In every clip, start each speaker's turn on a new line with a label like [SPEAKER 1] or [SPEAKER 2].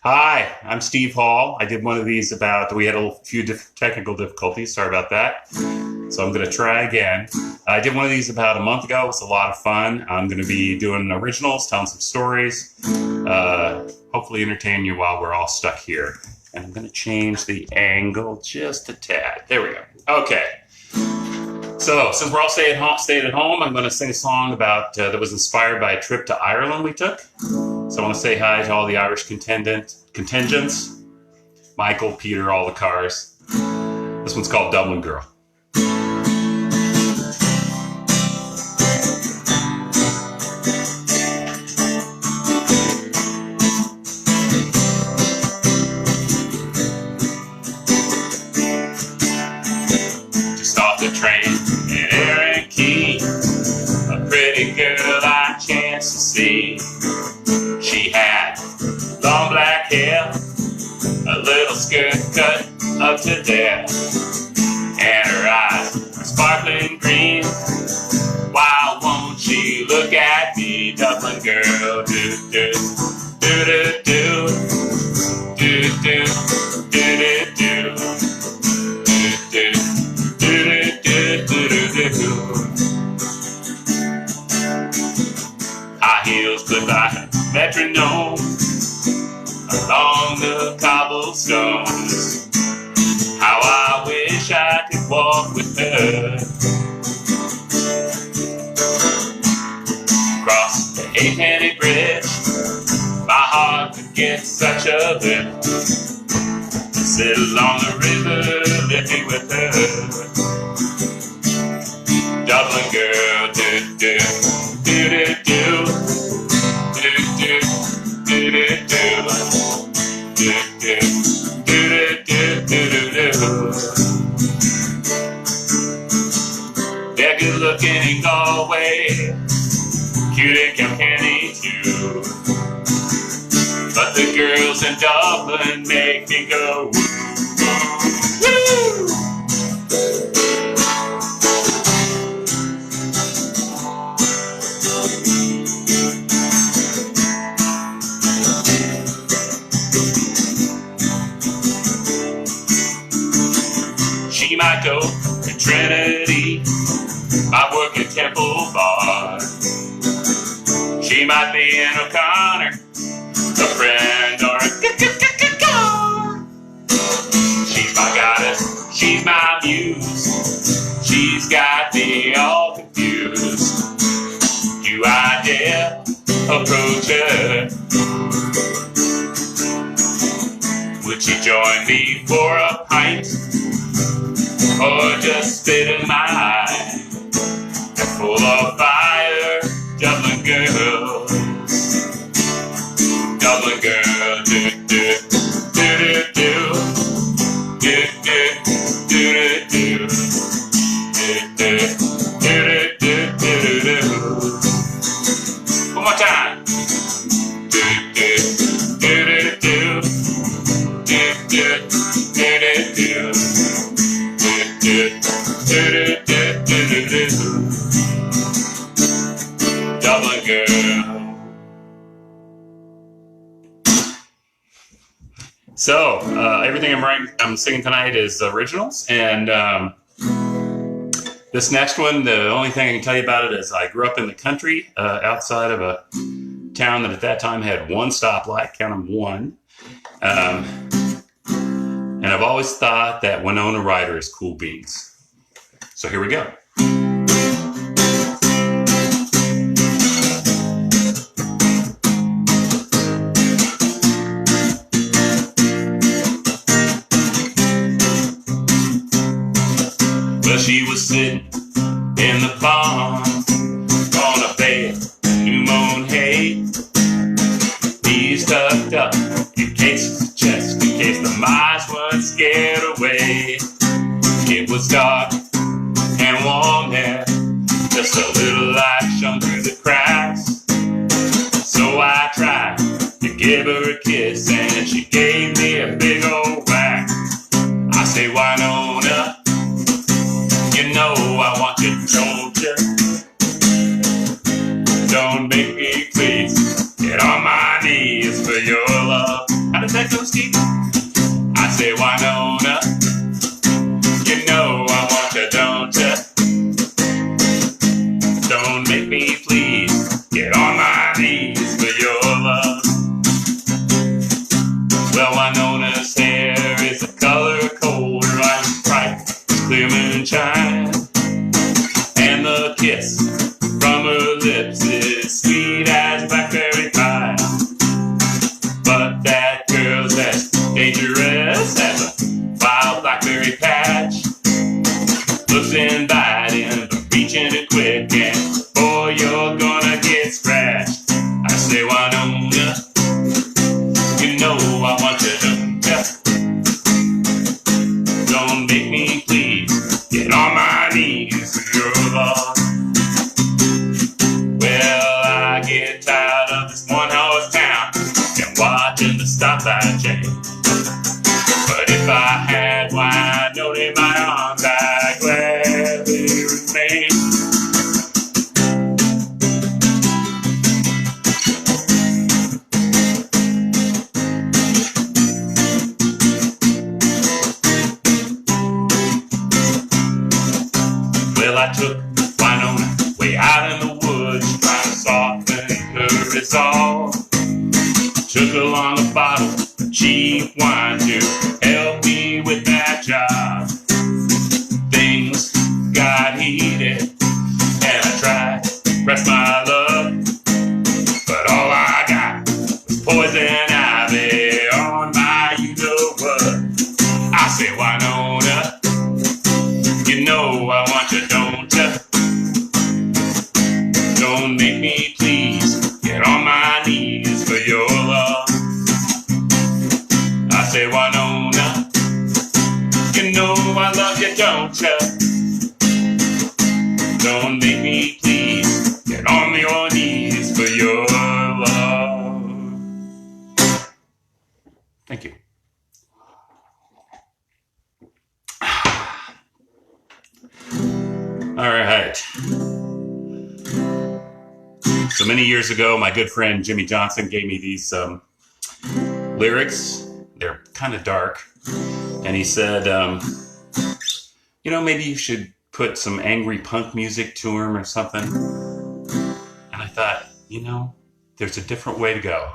[SPEAKER 1] Hi, I'm Steve Hall. I did one of these we had a few technical difficulties. Sorry about that. So I'm going to try again. I did one of these about a month ago. It was a lot of fun. I'm going to be doing originals, telling some stories, hopefully entertain you while we're all stuck here. And I'm going to change the angle just a tad. There we go. Okay. So since we're all stayed at home, I'm going to sing a song about that was inspired by a trip to Ireland we took. So I want to say hi to all the Irish contingents. Michael, Peter, all the cars. This one's called Dublin Girl. Just off the train in Erin Key, a pretty girl I chanced to see. She had long black hair, a little skirt cut up to there, and her eyes were sparkling green. Why won't she look at me, Dublin girl? Do do do do do do do do do do. High heels clip like a metronome along the cobblestones. How I wish I could walk with her. Across the Halfpenny Bridge, my heart could get such a lift. Sit along the river, lifting with her. Dublin girl, do do do do do do do do do do do. They're good looking in Galway, cute in Kilkenny too. But the girls in Dublin make me go woo, woo, woo. She might go to Trinity, might work at Temple Bar. She might be in O'Connor, a friend or a car. She's my goddess, she's my muse. She's got me all confused. Do I dare approach her? Would she join me for a pint? Or just spit in my eye? They're full of fire, Dublin girls. Dublin girl, do do do do do do do do do do do do. One more time. Do do do do do do do do do. Dublin girl. So everything I'm singing tonight is originals, and this next one, the only thing I can tell you about it is I grew up in the country outside of a town that at that time had one stoplight, count them one. And I've always thought that Winona Ryder is cool beans. So here we go. Well, she was sitting in the barn on a bed of new mown hay, knees tucked up in case chest, in case the mice weren't scared away. It was dark and warm there, just a little light shone through the cracks. So I tried to give her a kiss, and she gave me a big old whack. I say, Winona, you know I want you, don't you? Don't make me please get on my knees for your love. How does that go, Steve? I say, Winona, you know I want you, don't ya? Don't make me please get on my knees for your love. Well, Winona's hair is a color cold, right, bright as clear moonshine, and the kiss from her lips is sweet as blackberry pie. But that girl's as dangerous as a wild blackberry patch. Looks inviting, but reaching too quick, and boy, you're gonna get scratched. I say, Winona, you know I want you, don't ya? Don't make me please get on my knees for your love. Well, I get tired of this one-horse town and watching the stoplight change. But if I had Winona in my arms, I'd gladly remain. Well, I took Winona way out in the woods, trying to soften her resolve. Took along a bottle of cheap wine to help me with that job. Things got heated, and I tried to press my luck, but all I got was poison ivy on my you-know-what. I say, Winona, you know I want you, don't ya? Don't make me please get on my knees for your love. I say, Winona, you know I love you, don't ya? Don't make me please get on your knees for your love. Thank you. All right. So many years ago, my good friend Jimmy Johnson gave me these lyrics. They're kind of dark. And he said, you know, maybe you should put some angry punk music to him or something. And I thought, you know, there's a different way to go.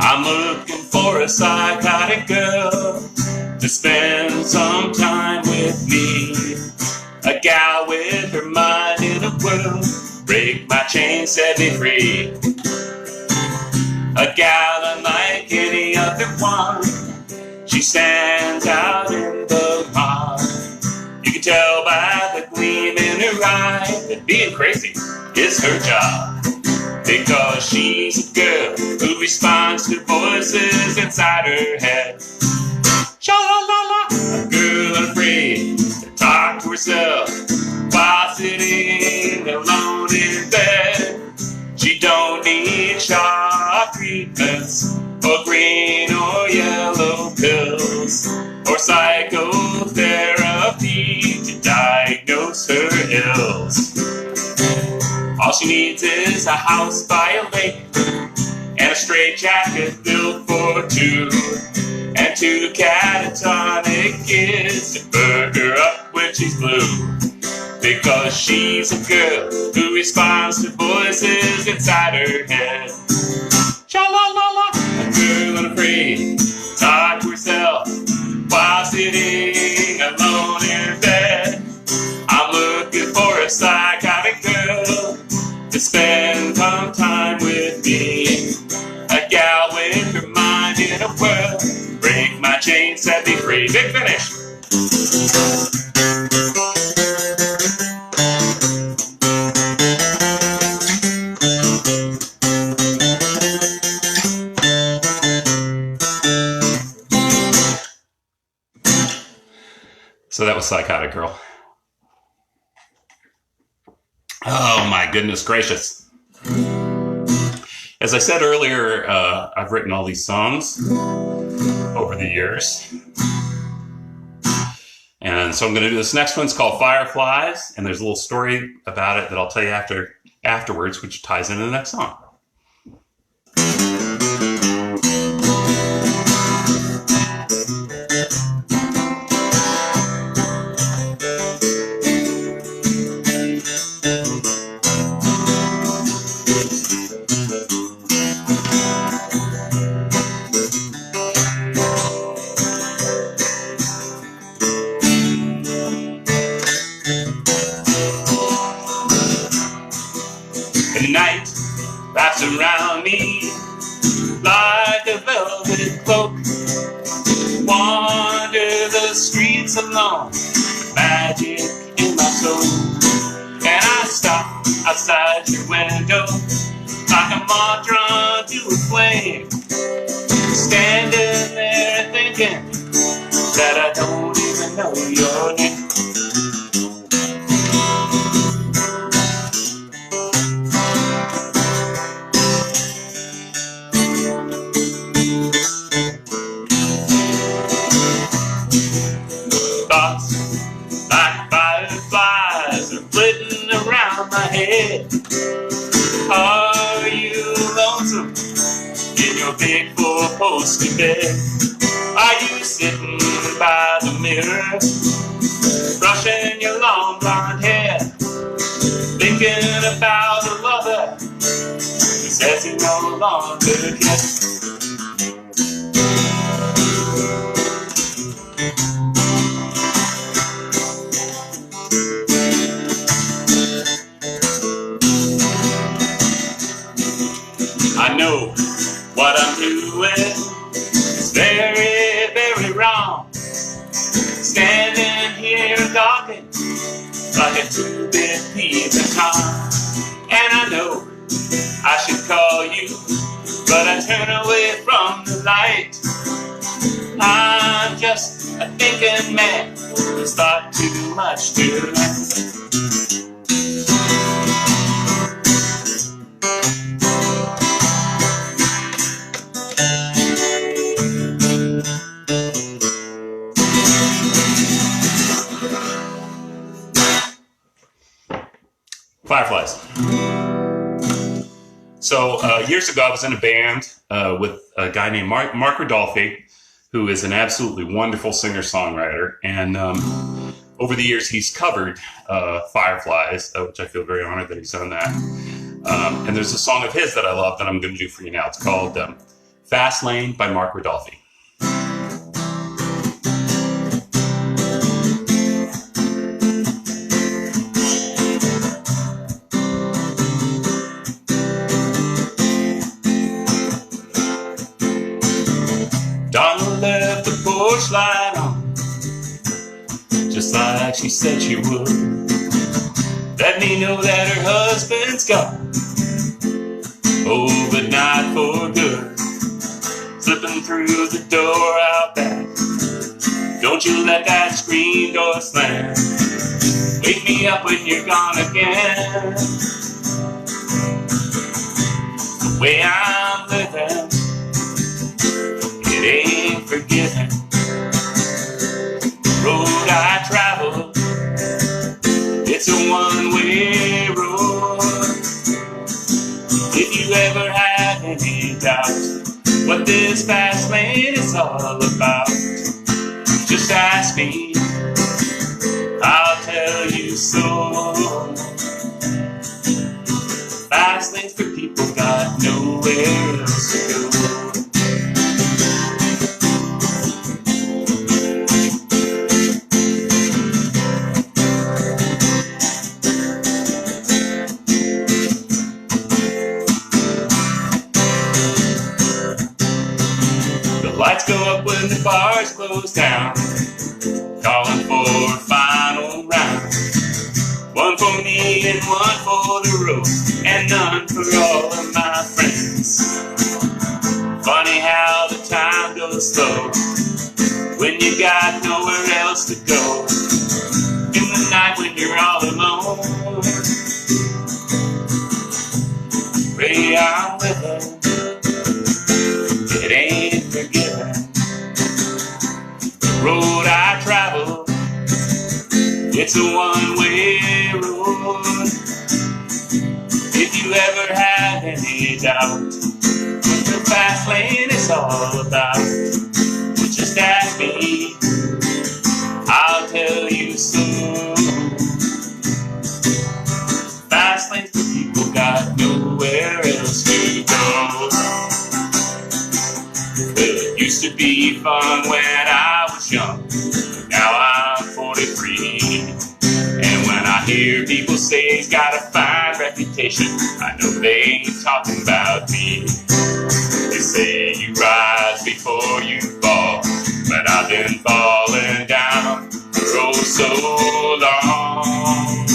[SPEAKER 1] I'm looking for a psychotic girl to spend some time with me. A gal with her mind in a whirl, break my chain, set me free. A gal unlike any other one, she stands out in the mob. You can tell by the gleam in her eye that being crazy is her job. Because she's a girl who responds to voices inside her head. Sha-la-la-la, a girl unafraid to talk to herself while sitting alone in bed. She don't need shock treatments or green or yellow pills or psychotherapy to diagnose her ills. All she needs is a house by a lake and a straight jacket built for two, and two catatonic kids to perk her up when she's blue. Because she's a girl who responds to voices inside her head. Sha-la-la-la, a girl unafraid to talk to herself while sitting alone in bed. I'm looking for a psychotic girl to spend some time with me. A gal with her mind in a whirl, break my chain, set me free. Big finish. So that was Psychotic Girl. Oh my goodness gracious. As I said earlier, I've written all these songs over the years. And so I'm going to do this next one. It's called Fireflies, and there's a little story about it that I'll tell you afterwards, which ties into the next song. The night wraps around me like a velvet cloak. Wander the streets alone, magic in my soul. And I stop outside your window like a moth drawn to a flame, standing there thinking that I don't even know your name. Thoughts like fireflies are flitting around my head. Are you lonesome in your big four-poster bed? Are you sitting by the mirror, brushing your long blonde hair, thinking about a lover who says he no longer cares? I know what I'm doing is very, very wrong. Standing here talking like a two-bit peeping Tom. And I know I should call you, but I turn away from the light. I'm just a thinking man who's thought too much tonight. Fireflies. So years ago, I was in a band with a guy named Mark Rodolphe, who is an absolutely wonderful singer-songwriter. And over the years, he's covered Fireflies, which I feel very honored that he's done that. And there's a song of his that I love that I'm going to do for you now. It's called Fast Lane by Mark Rodolphe. Donna left the porch light on, just like she said she would. Let me know that her husband's gone overnight for good. Slipping through the door out back, don't you let that screen door slam. Wake me up when you're gone again. The way I'm living, it ain't forgiven. The road I travel, it's a one-way road. If you ever had any doubt what this fast lane is all about, just ask me, I'll tell you so. Fast lanes for people got nowhere else to go. Lights go up when the bars close down, calling for a final round. One for me and one for the road, and none for all of my friends. Funny how the time goes slow when you got nowhere else to go. In the night when you're all alone, way I'm living, it ain't forgiven. The road I travel, it's a one-way road. If you ever have any doubt what the fast lane is all about, just ask me, I'll tell you soon. Fast lanes for people got nowhere else to go. Well, it used to be fun when I was young, but now I'm 43. And when I hear people say he's got a fine reputation, I know they ain't talking about me. They say you rise before you fall, but I've been falling down for oh so long.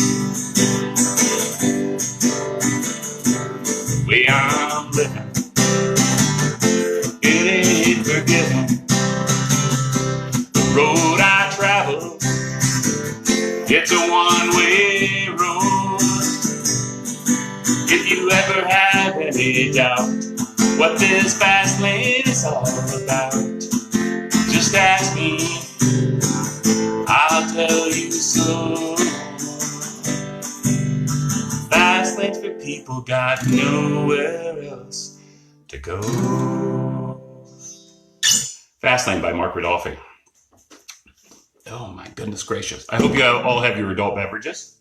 [SPEAKER 1] The way I'm living, it ain't forgiven. The road I travel, it's a one-way road. If you ever have any doubt what this fast lane is all about, just ask me, I'll tell you so. Fast lanes for people got nowhere else to go. Fast Lane by Mark Rodolphe. Oh my goodness gracious. I hope you all have your adult beverages.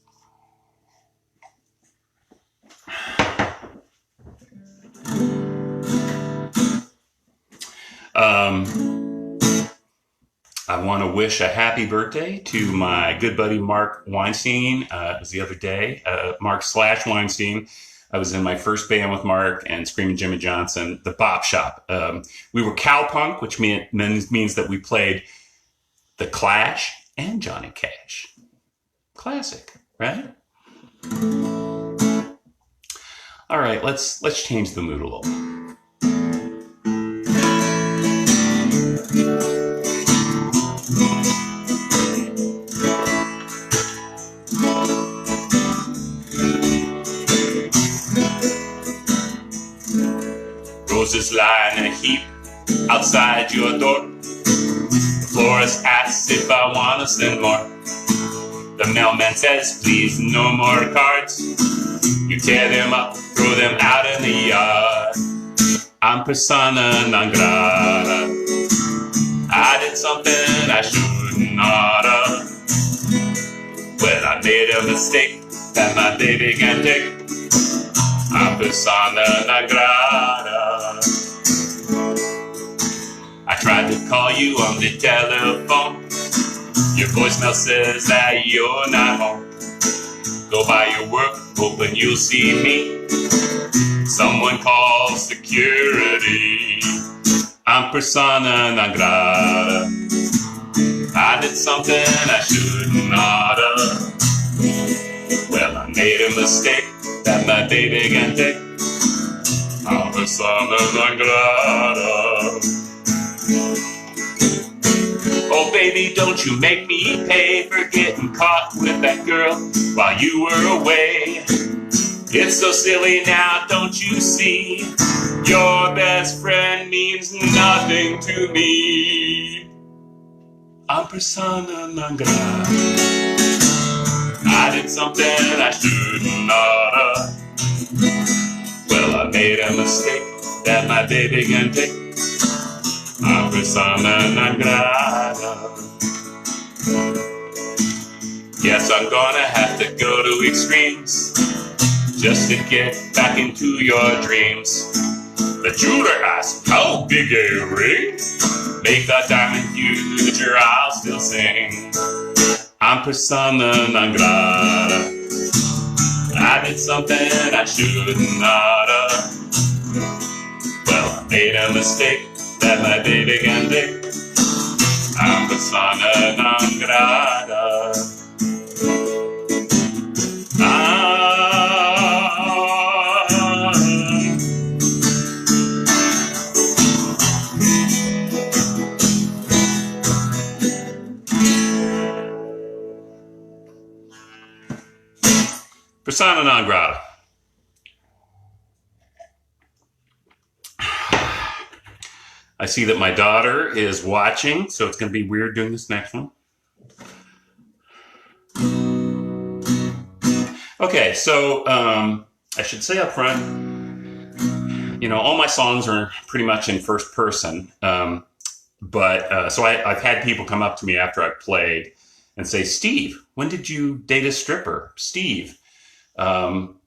[SPEAKER 1] I want to wish a happy birthday to my good buddy Mark Weinstein. It was the other day, Mark/Weinstein. I was in my first band with Mark and Screaming Jimmy Johnson, the Bop Shop. We were cowpunk, which means that we played The Clash and Johnny Cash. Classic, right? All right, let's change the mood a little. Roses lie in a heap outside your door. The florist asks if I want to send more. The mailman says, please, no more cards. You tear them up, throw them out in the yard. I'm persona non grata. I did something I shouldn't oughta. Well, I made a mistake that my baby can take. I'm persona non grata. I tried to call you on the telephone. Your voicemail says that you're not home. Go by your work, hoping you'll see me. Someone call security. I'm persona non grata. I did something I shouldn't oughta. Well, I made a mistake that my baby can take. I'm persona non grata. Oh baby, don't you make me pay for getting caught with that girl while you were away. It's so silly now, don't you see? Your best friend means nothing to me. I'm persona non grata. I did something I shouldn't oughta. Well, I made a mistake that my baby can take. I'm persona non grata. Guess I'm gonna have to go to extremes just to get back into your dreams. The jeweler asks, how big a ring? Make a diamond huge or I'll still sing. I'm persona non grata. I did something I shouldn't oughta. Well, I made a mistake that my baby can take. I'm persona non grata. Persona non grata. I see that my daughter is watching, so it's going to be weird doing this next one. Okay, so I should say up front, you know, all my songs are pretty much in first person. So I've had people come up to me after I've played and say, Steve, when did you date a stripper? Steve, when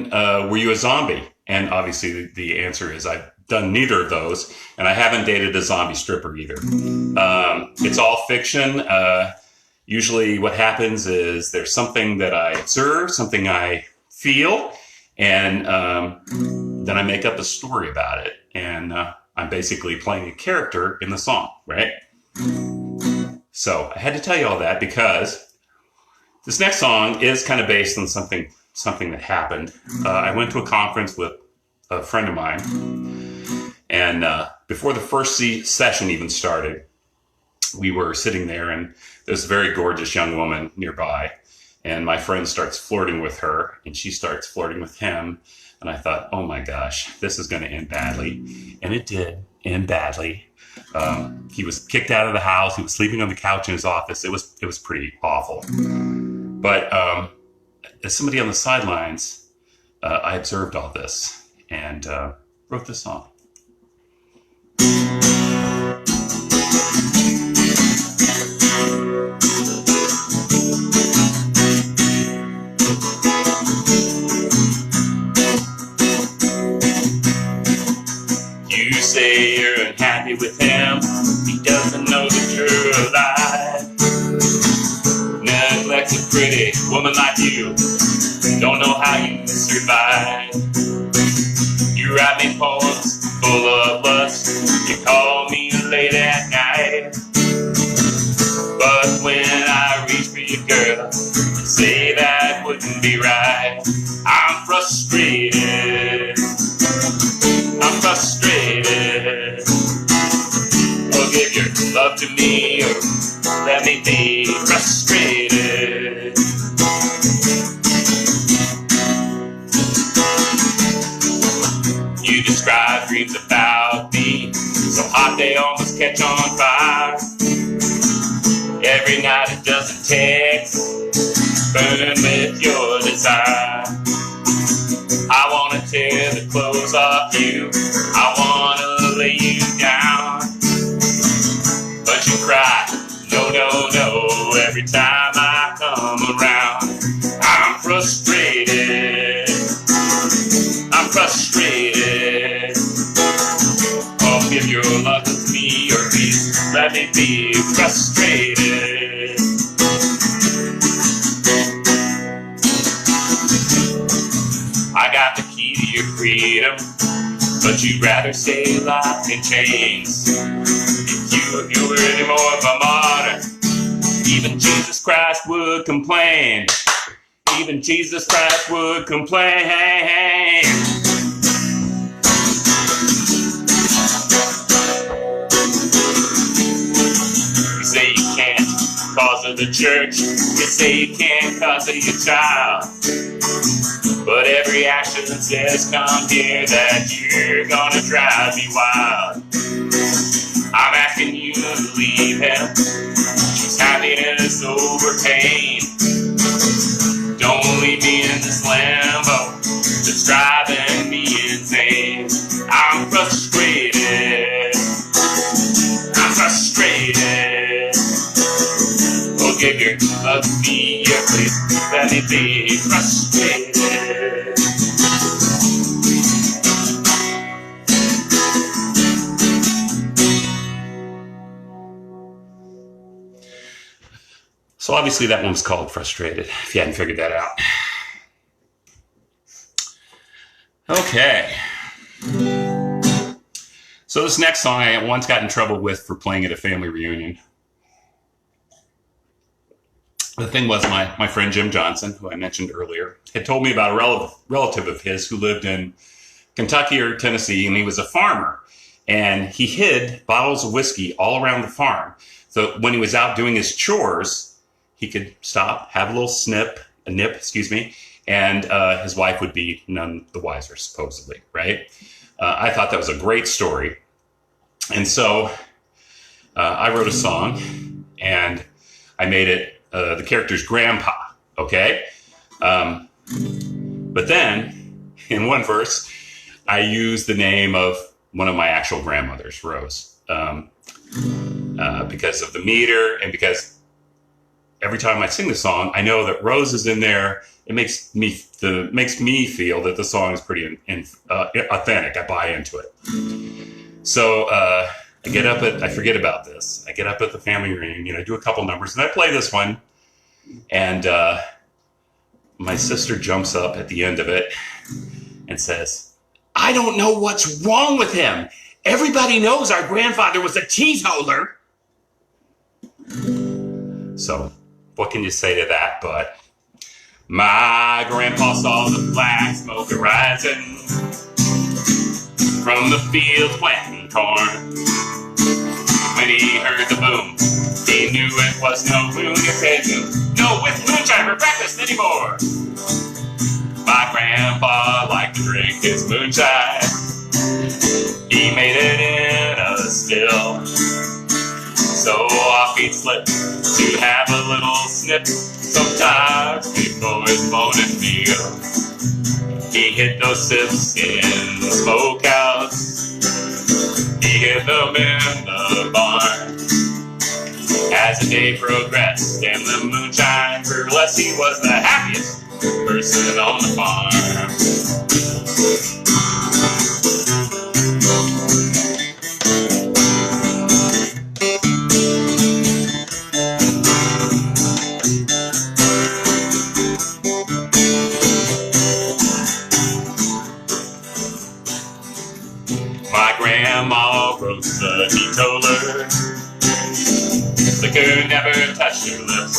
[SPEAKER 1] were you a zombie? And obviously the answer is I've done neither of those, and I haven't dated a zombie stripper either. It's all fiction. Usually what happens is there's something that I observe, something I feel, and then I make up a story about it. And I'm basically playing a character in the song, right? So I had to tell you all that because this next song is kind of based on something that happened. I went to a conference with a friend of mine, and before the first session even started, we were sitting there, and there's a very gorgeous young woman nearby, and my friend starts flirting with her, and she starts flirting with him, and I thought, oh my gosh, this is going to end badly, and it did end badly. He was kicked out of the house. He was sleeping on the couch in his office. It was pretty awful. But as somebody on the sidelines, I observed all this and wrote this song. You say you're unhappy with him. He doesn't know that you're alive. Neglects a pretty woman like you. Don't know how you survive. You write me poems full of lust. You call me late at night. But when I reach for you, girl, you say that wouldn't be right. I'm frustrated. I'm frustrated. Well, give your love to me or let me be frustrated. You describe dreams about me, so hot they almost catch on fire. Every night a dozen texts, burn with your desire. I wanna tear the clothes off you, I wanna lay you down. But you cry, no, no, no, every time I come around. I'm frustrated, I'm frustrated. Oh, give your love to me, or please let me be frustrated. I got the key to your freedom, but you'd rather stay locked in chains. If you were any more of a martyr, even Jesus Christ would complain. Even Jesus Christ would complain. You say you can't cause of the church. You say you can't cause of your child. But every action says come here that you're gonna drive me wild. I'm asking you to leave him. Choose happiness over pain. Don't leave me in this limbo that's driving me insane. I'm frustrated. I'm frustrated. Oh, give your love to me, yeah, please let me be frustrated. So obviously that one's called Frustrated, if you hadn't figured that out. Okay. So this next song I once got in trouble with for playing at a family reunion. The thing was my friend Jim Johnson, who I mentioned earlier, had told me about a relative of his who lived in Kentucky or Tennessee, and he was a farmer. And he hid bottles of whiskey all around the farm. So when he was out doing his chores, he could stop, have a little nip, and his wife would be none the wiser, supposedly, right? I thought that was a great story. And so I wrote a song, and I made it the character's grandpa, okay? But then, in one verse, I used the name of one of my actual grandmothers, Rose, because of the meter, and because every time I sing the song, I know that Rose is in there. It makes me feel that the song is pretty authentic. I buy into it. So I forget about this. I get up at the family reunion, I do a couple numbers, and I play this one. And my sister jumps up at the end of it and says, "I don't know what's wrong with him. Everybody knows our grandfather was a teetotaler." So what can you say to that? But my grandpa saw the black smoke rising from the fields wet corn. When he heard the boom, he knew it was no moon. He said, "No with moonshine for breakfast anymore." My grandpa liked to drink his moonshine. He made it in a still, so off he'd slip to have a little snip. Sometimes before his morning meal, he hid those sips in the smokehouse. He hid them in the barn. As the day progressed and the moonshine grew less, he was the happiest person on the farm. My grandma Rose the teetotaler. Liquor never touched her lips,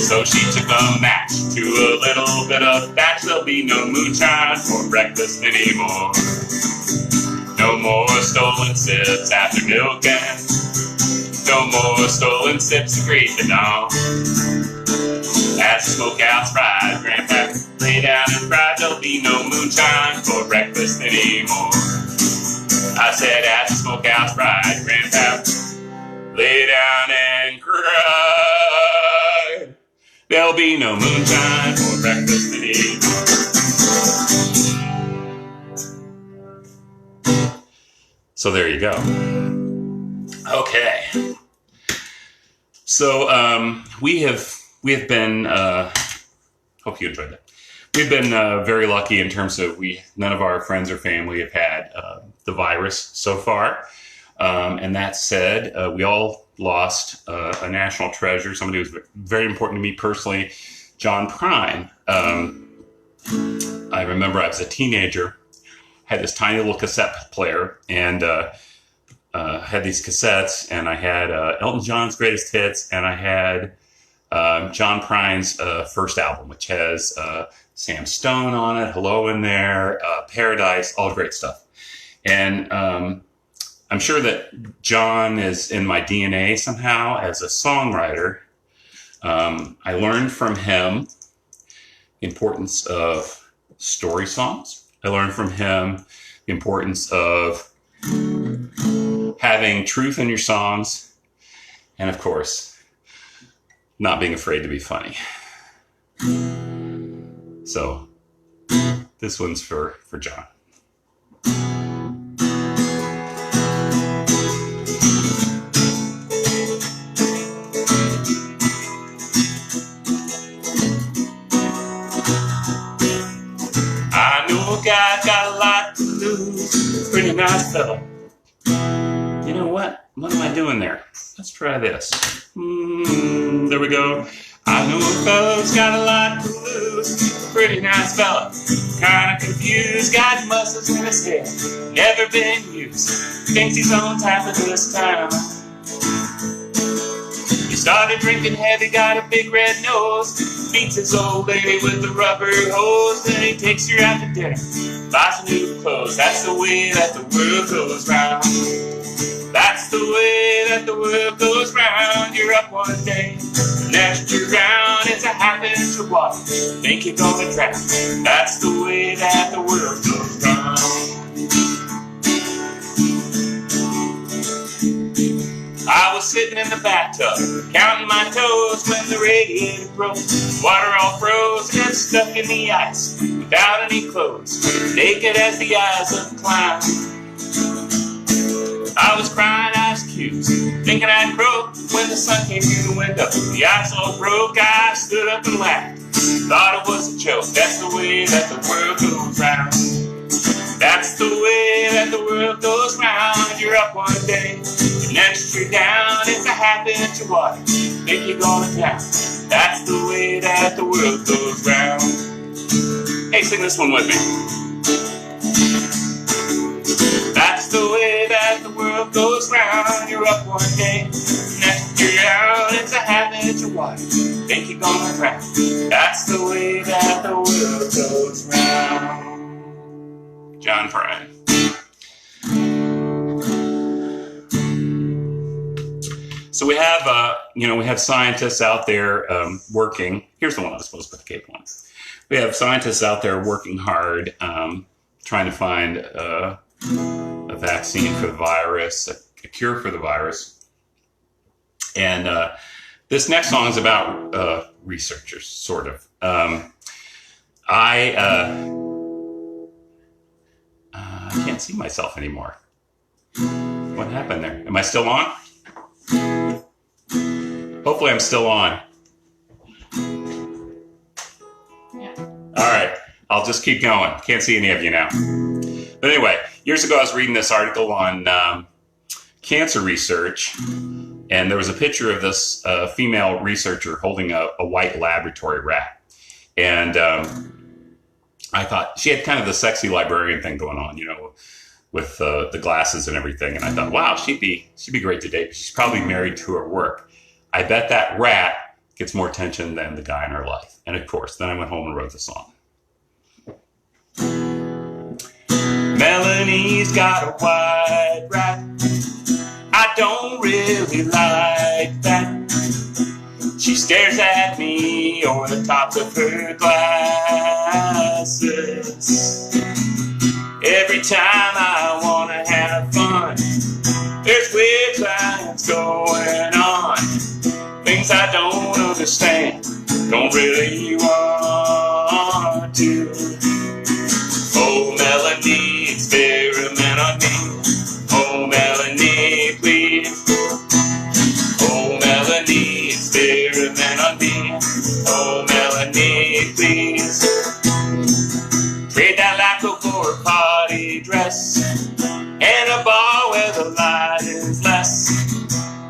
[SPEAKER 1] so she took a match to a little bit of batch. There'll be no moonshine for breakfast anymore. No more stolen sips after milking. No more stolen sips agreed to dawn. As the smokehouse fried, Grandpa lay down and cried. There'll be no moonshine for breakfast anymore. I said, as the smokehouse fried, Grandpa lay down and cried. There'll be no moonshine for breakfast anymore. So there you go. Okay. So we have been. Hope you enjoyed that. We've been very lucky in terms of none of our friends or family have had the virus so far. And that said, we all lost a national treasure, somebody who was very important to me personally, John Prine. I remember I was a teenager, had this tiny little cassette player, and had these cassettes, and I had Elton John's Greatest Hits, and I had John Prine's first album, which has Sam Stone on it, Hello in there, Paradise, all great stuff. And I'm sure that John is in my DNA somehow as a songwriter. I learned from him the importance of story songs. I learned from him the importance of having truth in your songs. And of course, not being afraid to be funny. So this one's for John. I know a guy got a lot to lose, pretty nice fella. You know what? What am I doing there? Let's try this. There we go. I know a fella's got a lot to lose, pretty nice fella. Kinda confused, got muscles in his head, never been used, thinks he's on top of this town. He started drinking heavy, got a big red nose, meets his old lady with the rubber hose, then he takes her out to dinner, buys some new clothes. That's the way that the world goes round. That's the way that the world goes round. You're up one day, the next you're down. It's a half inch of water, think you're gonna drown. That's the way that the world goes round. sitting in the bathtub, counting my toes when the radiator broke. Water all froze and stuck in the ice, without any clothes, naked as the eyes of a clown. I was crying ice cubes, thinking I'd croak when the sun came through the window. The ice all broke, I stood up and laughed. Thought it was a joke, that's the way that the world goes round. That's the way that the world goes round. You're up one day, the next you're down. It's a half inch of water, think you're gonna drown. That's the way that the world goes round. Hey, sing this one with me. That's the way that the world goes round. You're up one day, next you're down. It's a half inch of water, think you're gonna drown. That's the way that the world goes round. John Prine. So we have, we have scientists out there working. Here's the one I was supposed to put the cape on. We have scientists out there working hard, trying to find a vaccine for the virus, a cure for the virus. And this next song is about researchers, sort of. I can't see myself anymore. What happened there? Am I still on? Hopefully I'm still on. Yeah. All right. I'll just keep going. Can't see any of you now. But anyway, years ago I was reading this article on cancer research, and there was a picture of this female researcher holding a white laboratory rat. And I thought she had kind of the sexy librarian thing going on, with the glasses and everything. And I thought, wow, she'd be great to date. She's probably married to her work. I bet that rat gets more attention than the guy in her life. And of course, then I went home and wrote the song. Melanie's got a white rat. I don't really like that. She stares at me over the tops of her glasses. Every time I want to have fun, there's weird science going on. Things I don't understand, don't really want to. Oh, Melanie, experiment on me. Oh, Melanie, please. Oh, Melanie, experiment on me. Oh, Melanie, please. Trade that lacquer for a party dress and a bar where the light is less.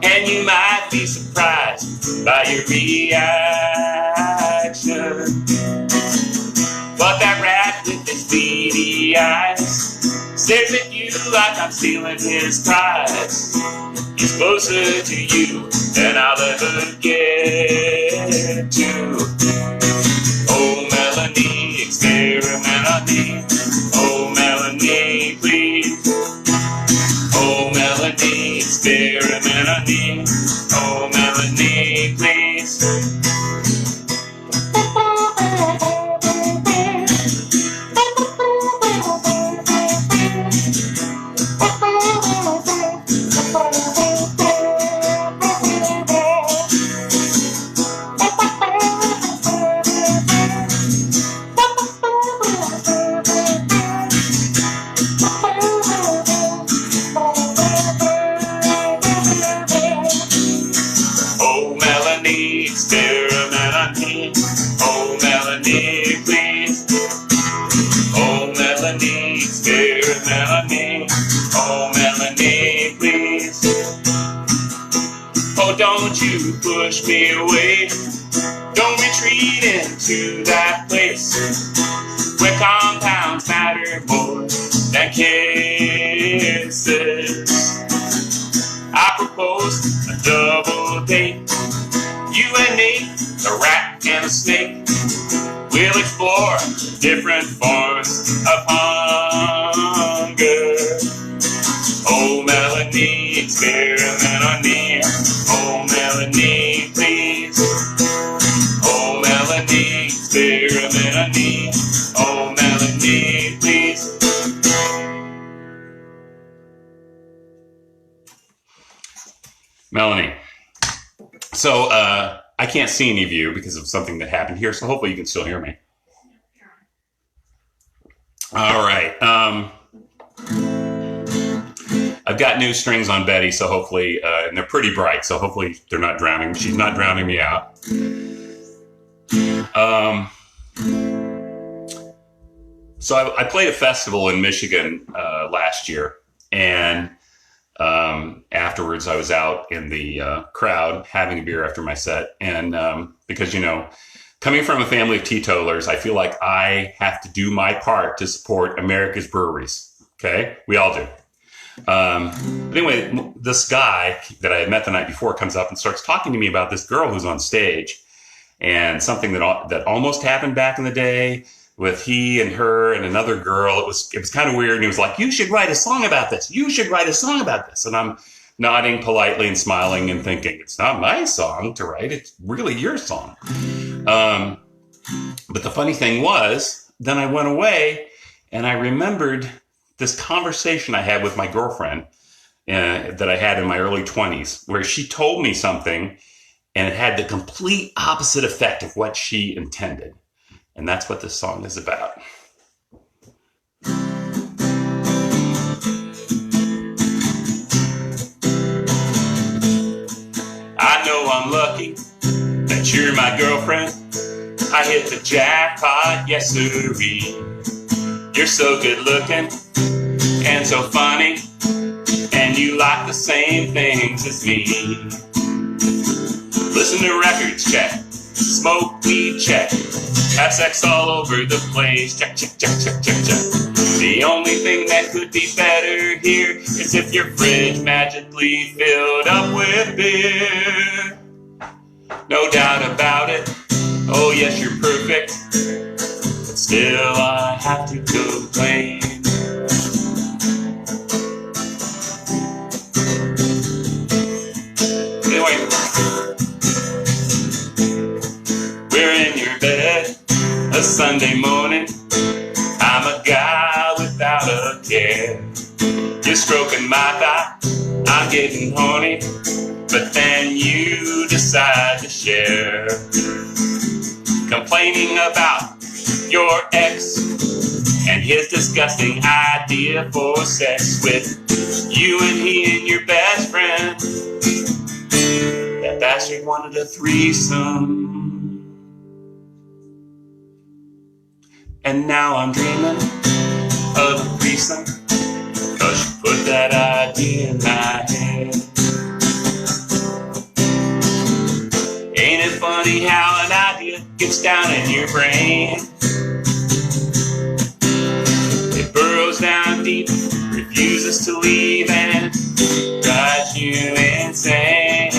[SPEAKER 1] And you might be surprised by your reaction. But that rat with his beady eyes stares at you like I'm stealing his prize. He's closer to you than I'll ever get to. Oh, Melanie, experiment on me. Oh, Melanie, please. Oh, Melanie, experiment on me. Oh, Melanie, please. Experiment on me. Oh, Melanie, please. Oh, Melanie, experiment on me. Oh, Melanie, please. Oh, don't you push me away. Don't retreat into that place where compounds matter more than kisses. I propose a double date. You and me, a rat and a snake, we'll explore different forms of hunger. Oh, Melanie, experiment on me. Oh, Melanie, please. Oh, Melanie, experiment on me. Oh, Melanie, please. Melanie. So I can't see any of you because of something that happened here, so hopefully you can still hear me. All right. I've got new strings on Betty, so hopefully, and they're pretty bright, so hopefully they're not drowning. She's not drowning me out. So I played a festival in Michigan last year, and afterwards I was out in the crowd having a beer after my set. And because, coming from a family of teetotalers, I feel like I have to do my part to support America's breweries. Okay? We all do. But anyway, this guy that I had met the night before comes up and starts talking to me about this girl who's on stage and something that almost happened back in the day with he and her and another girl. It was kind of weird. And he was like, you should write a song about this. You should write a song about this. And I'm nodding politely and smiling and thinking, it's not my song to write. It's really your song. But the funny thing was, then I went away and I remembered this conversation I had with my girlfriend that I had in my early 20s, where she told me something and it had the complete opposite effect of what she intended. And that's what this song is about. I know I'm lucky that you're my girlfriend. I hit the jackpot, yes sirree. You're so good looking and so funny, and you like the same things as me. Listen to records, check. Smoke weed, check. Have sex all over the place, check, check, check, check, check, check. The only thing that could be better here is if your fridge magically filled up with beer. No doubt about it, oh yes, you're perfect, but still I have to complain. Anyway, we're in your bed a Sunday morning. I'm a guy without a care. You're stroking my thigh, I'm getting horny, but then you decide to share. Complaining about your ex and his disgusting idea for sex with you and he and your best friend. That bastard wanted a threesome. And now I'm dreaming of a threesome, 'cause you put that idea in my head. Ain't it funny how an idea gets down in your brain? It burrows down deep, refuses to leave, and drives you insane.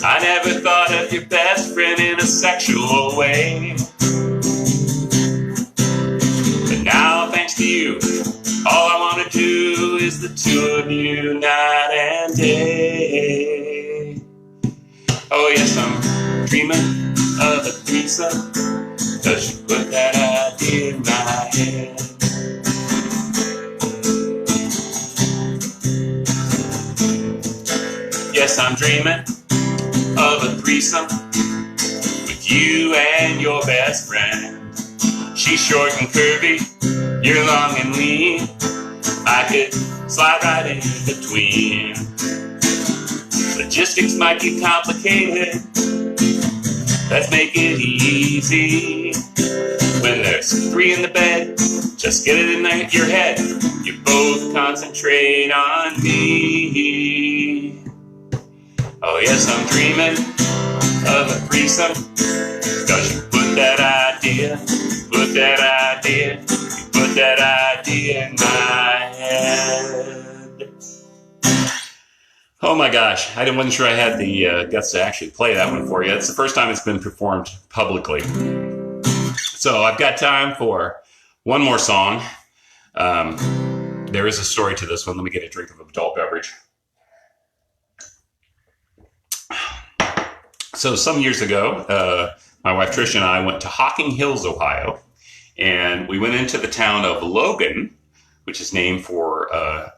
[SPEAKER 1] I never thought of your best friend in a sexual way, but now thanks to you, all I want to do is the two of you night and day. Oh yes, I'm dreaming of a threesome, 'cause you put that idea in my head. Yes, I'm dreaming of a threesome with you and your best friend. She's short and curvy, you're long and lean. I could slide right in between. Logistics might be complicated, let's make it easy. When there's three in the bed, just get it in your head. You both concentrate on me. Oh yes, I'm dreaming of a threesome, 'cause you put that idea in my head. Oh my gosh, I wasn't sure I had the guts to actually play that one for you. It's the first time it's been performed publicly. So I've got time for one more song. There is a story to this one. Let me get a drink of adult beverage. So some years ago, my wife Trish and I went to Hocking Hills, Ohio, And we went into the town of Logan, which is named for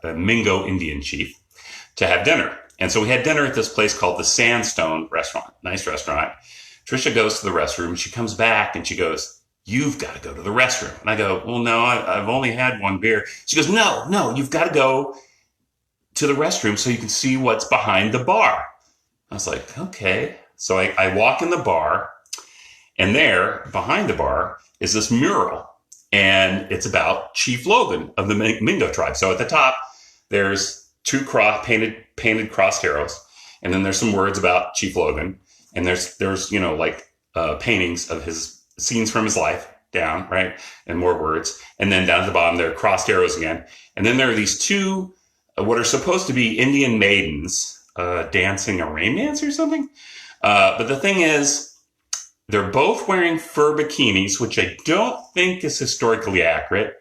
[SPEAKER 1] a Mingo Indian chief, to have dinner. And so we had dinner at this place called the Sandstone Restaurant. Nice restaurant. Trisha goes to the restroom. She comes back and she goes, "You've got to go to the restroom." And I go, "Well, no, I've only had one beer." She goes, No, you've got to go to the restroom so you can see what's behind the bar. I was like, okay. So I walk in the bar, and there, behind the bar, is this mural. And it's about Chief Logan of the Mingo tribe. So at the top, there's two painted crossed arrows. And then there's some words about Chief Logan. And there's paintings of his scenes from his life down, right? And more words. And then down at the bottom, there are crossed arrows again. And then there are these two, what are supposed to be Indian maidens dancing a rain dance or something. But the thing is, they're both wearing fur bikinis, which I don't think is historically accurate.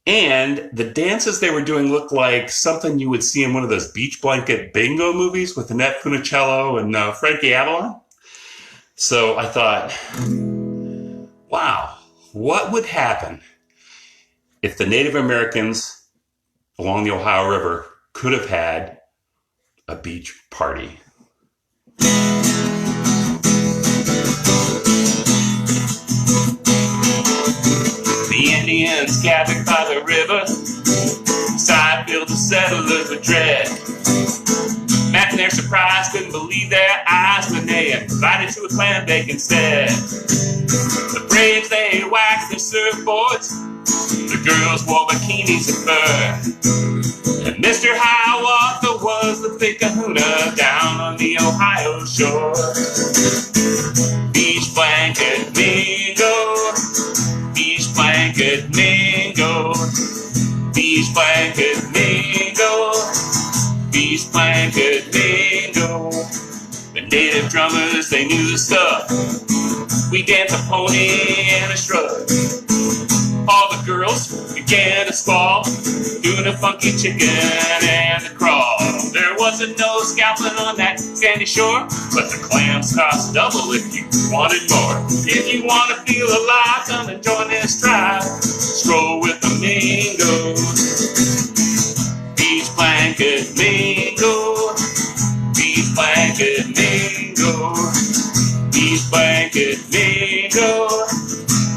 [SPEAKER 1] And the dances they were doing look like something you would see in one of those beach blanket bingo movies with Annette Funicello and Frankie Avalon. So I thought, wow, what would happen if the Native Americans along the Ohio River could have had a beach party? The Indians gathered by the river, side filled the settlers with dread. Imagine their surprise, couldn't believe their eyes when they invited to a clam bake instead. The braves, they waxed their surfboards, the girls wore bikinis and fur. And Mr. Hiawatha was the big kahuna down on the Ohio shore. Beach blanket Mingo, beach blanket Mingo, beach blanket Mingo, beach blanket Mingo. The native drummers, they knew the stuff. We danced a pony and a shrug. All the girls began to squall, doing a funky chicken and a crawl. There wasn't no scalping on that sandy shore, but the clams cost double if you wanted more. If you want to feel alive, come and join this tribe. Stroll with the Mingos. Beach blanket Mingo, beach blanket Mingo, beach blanket Mingo,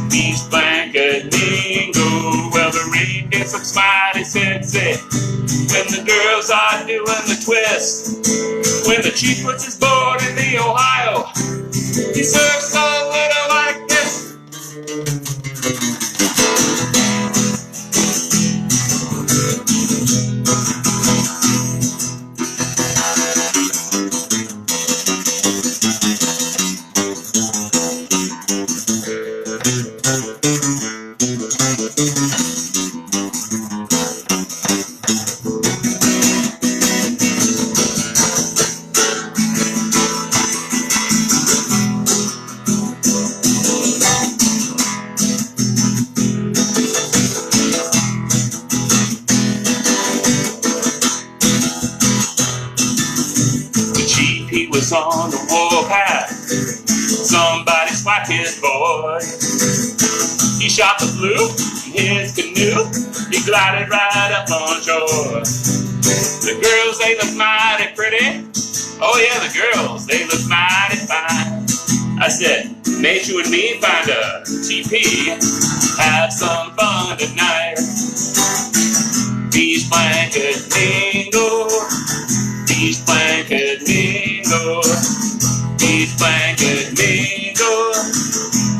[SPEAKER 1] beach blanket Mingo. Well, the rain dance looks mighty sexy when the girls are doing the twist. When the chief puts his board in the Ohio, he serves a little like this. On the warpath, somebody swiped his boy. He shot the blue in his canoe, he glided right up on shore. The girls, they look mighty pretty. Oh yeah, the girls, they look mighty fine. I said, mate, you and me find a TP, have some fun tonight. Beach blanket Mingo, beach blanket Mingo, beach blanket Mingo,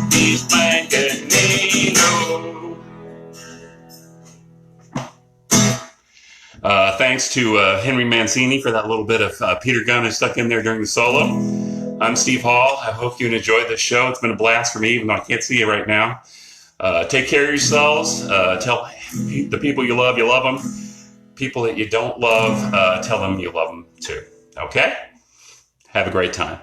[SPEAKER 1] beach blanket Mingo. Thanks to Henry Mancini for that little bit of Peter Gunn I stuck in there during the solo. I'm Steve Hall. I hope you enjoyed this show. It's been a blast for me, even though I can't see you right now. Take care of yourselves. Tell the people you love them. People that you don't love, tell them you love them too. Okay? Have a great time.